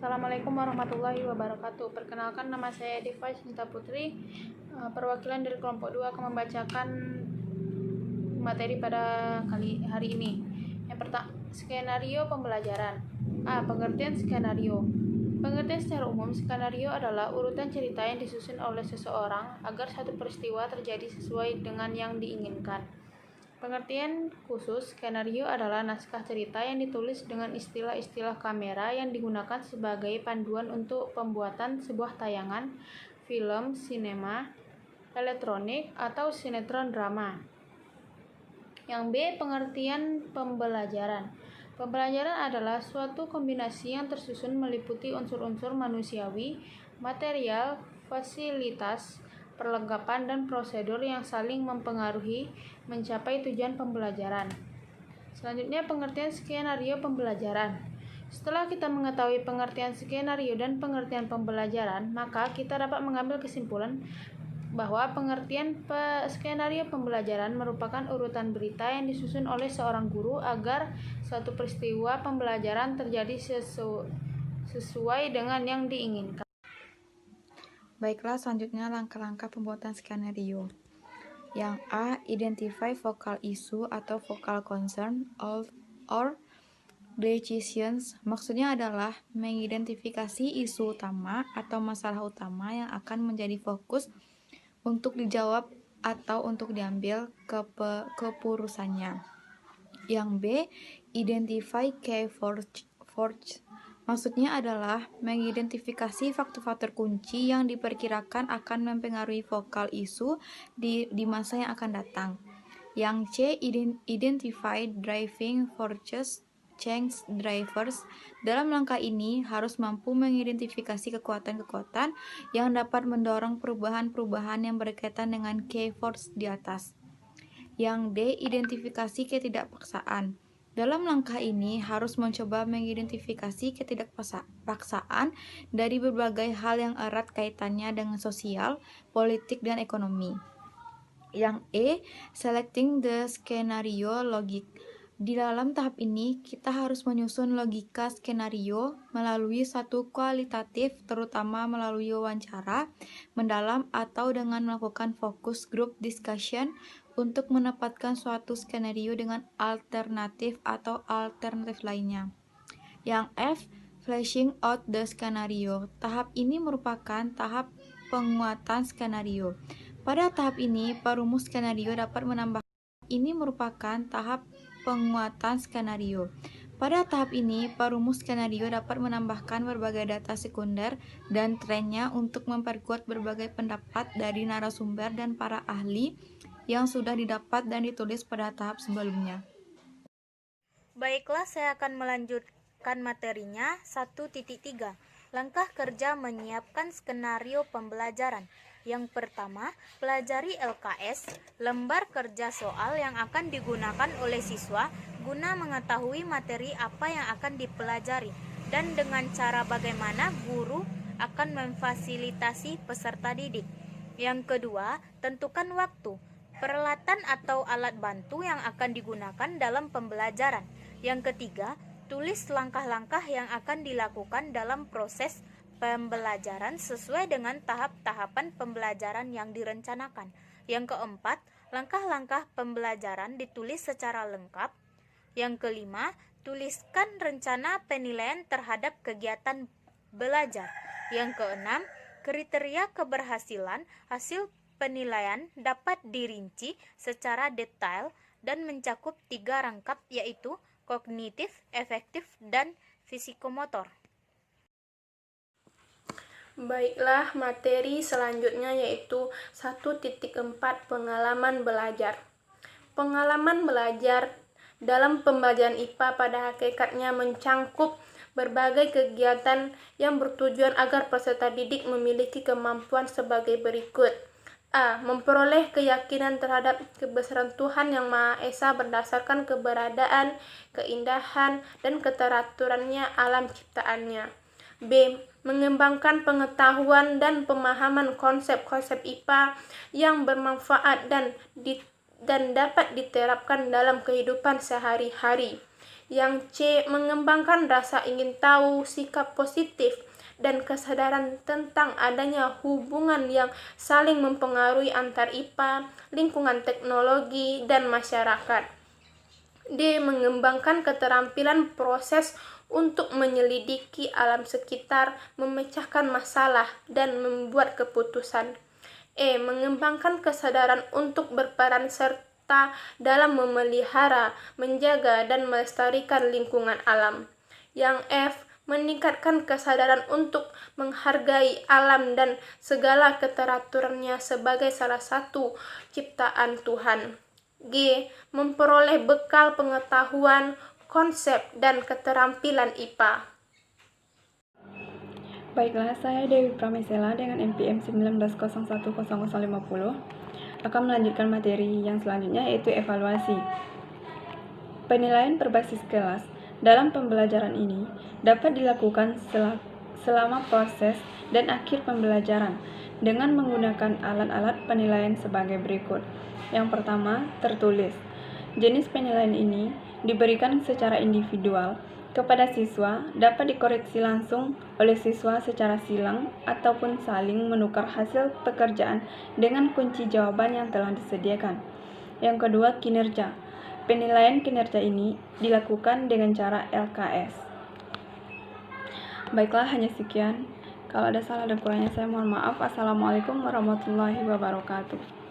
Assalamualaikum warahmatullahi wabarakatuh. Perkenalkan, nama saya Diva Cinta Putri. Perwakilan dari kelompok 2 akan membacakan materi pada hari ini. Yang pertama, skenario pembelajaran. Pengertian skenario. Pengertian secara umum, skenario adalah urutan cerita yang disusun oleh seseorang agar satu peristiwa terjadi sesuai dengan yang diinginkan. Pengertian khusus, skenario adalah naskah cerita yang ditulis dengan istilah-istilah kamera yang digunakan sebagai panduan untuk pembuatan sebuah tayangan, film, sinema, elektronik, atau sinetron drama. Yang B, pengertian pembelajaran. Pembelajaran adalah suatu kombinasi yang tersusun meliputi unsur-unsur manusiawi, material, fasilitas, perlengkapan, dan prosedur yang saling mempengaruhi mencapai tujuan pembelajaran. Selanjutnya, pengertian skenario pembelajaran. Setelah kita mengetahui pengertian skenario dan pengertian pembelajaran, maka kita dapat mengambil kesimpulan bahwa pengertian skenario pembelajaran merupakan urutan berita yang disusun oleh seorang guru agar suatu peristiwa pembelajaran terjadi sesuai dengan yang diinginkan. Baiklah, selanjutnya langkah-langkah pembuatan skenario. Yang A, identify focal issue atau focal concern or decisions. Maksudnya adalah mengidentifikasi isu utama atau masalah utama yang akan menjadi fokus untuk dijawab atau untuk diambil keputusannya. Yang B, identify key force. Maksudnya adalah mengidentifikasi faktor-faktor kunci yang diperkirakan akan mempengaruhi vokal isu di masa yang akan datang. Yang C, identify driving forces, change drivers. Dalam langkah ini harus mampu mengidentifikasi kekuatan-kekuatan yang dapat mendorong perubahan-perubahan yang berkaitan dengan key force di atas. Yang D, identifikasi ketidakpaksaan. Dalam langkah ini harus mencoba mengidentifikasi ketidakpaksaan dari berbagai hal yang erat kaitannya dengan sosial, politik, dan ekonomi. Yang E, selecting the scenario logic. Di dalam tahap ini, kita harus menyusun logika skenario melalui satu kualitatif, terutama melalui wawancara mendalam atau dengan melakukan focus group discussion untuk menempatkan suatu skenario dengan alternatif atau alternatif lainnya. Yang F, fleshing out the skenario. Tahap ini merupakan tahap penguatan skenario. Pada tahap ini, perumus skenario dapat menambahkan berbagai data sekunder dan trennya untuk memperkuat berbagai pendapat dari narasumber dan para ahli yang sudah didapat dan ditulis pada tahap sebelumnya. Baiklah, saya akan melanjutkan materinya. 1.3. Langkah kerja menyiapkan skenario pembelajaran. Yang pertama, pelajari LKS, lembar kerja soal yang akan digunakan oleh siswa guna mengetahui materi apa yang akan dipelajari dan dengan cara bagaimana guru akan memfasilitasi peserta didik. Yang kedua, tentukan waktu, peralatan atau alat bantu yang akan digunakan dalam pembelajaran. Yang ketiga, tulis langkah-langkah yang akan dilakukan dalam proses pembelajaran sesuai dengan tahap-tahapan pembelajaran yang direncanakan. Yang keempat, langkah-langkah pembelajaran ditulis secara lengkap. Yang kelima, tuliskan rencana penilaian terhadap kegiatan belajar. Yang keenam, kriteria keberhasilan hasil penilaian dapat dirinci secara detail dan mencakup 3 rangkap, yaitu kognitif, efektif, dan fisikomotor. Baiklah, materi selanjutnya yaitu 1.4 pengalaman belajar. Pengalaman belajar dalam pembelajaran IPA pada hakikatnya mencangkup berbagai kegiatan yang bertujuan agar peserta didik memiliki kemampuan sebagai berikut. A. Memperoleh keyakinan terhadap kebesaran Tuhan Yang Maha Esa berdasarkan keberadaan, keindahan, dan keteraturannya alam ciptaannya. B. Mengembangkan pengetahuan dan pemahaman konsep-konsep IPA yang bermanfaat dan dapat diterapkan dalam kehidupan sehari-hari. Yang C. Mengembangkan rasa ingin tahu, sikap positif, dan kesadaran tentang adanya hubungan yang saling mempengaruhi antar IPA, lingkungan teknologi, dan masyarakat. D. Mengembangkan keterampilan proses untuk menyelidiki alam sekitar, memecahkan masalah, dan membuat keputusan. E. Mengembangkan kesadaran untuk berperan serta dalam memelihara, menjaga, dan melestarikan lingkungan alam. Yang F. Meningkatkan kesadaran untuk menghargai alam dan segala keteraturannya sebagai salah satu ciptaan Tuhan. G. Memperoleh bekal pengetahuan, konsep, dan keterampilan IPA. Baiklah, saya Dewi Pramesela dengan NPM 19010050 akan melanjutkan materi yang selanjutnya, yaitu evaluasi. Penilaian berbasis kelas dalam pembelajaran ini dapat dilakukan selama proses dan akhir pembelajaran dengan menggunakan alat-alat penilaian sebagai berikut. Yang pertama, tertulis. Jenis penilaian ini diberikan secara individual kepada siswa, dapat dikoreksi langsung oleh siswa secara silang ataupun saling menukar hasil pekerjaan dengan kunci jawaban yang telah disediakan. Yang kedua, kinerja. Penilaian kinerja ini dilakukan dengan cara LKS. Baiklah, hanya sekian. Kalau ada salah dan kurangnya saya mohon maaf. Assalamualaikum warahmatullahi wabarakatuh.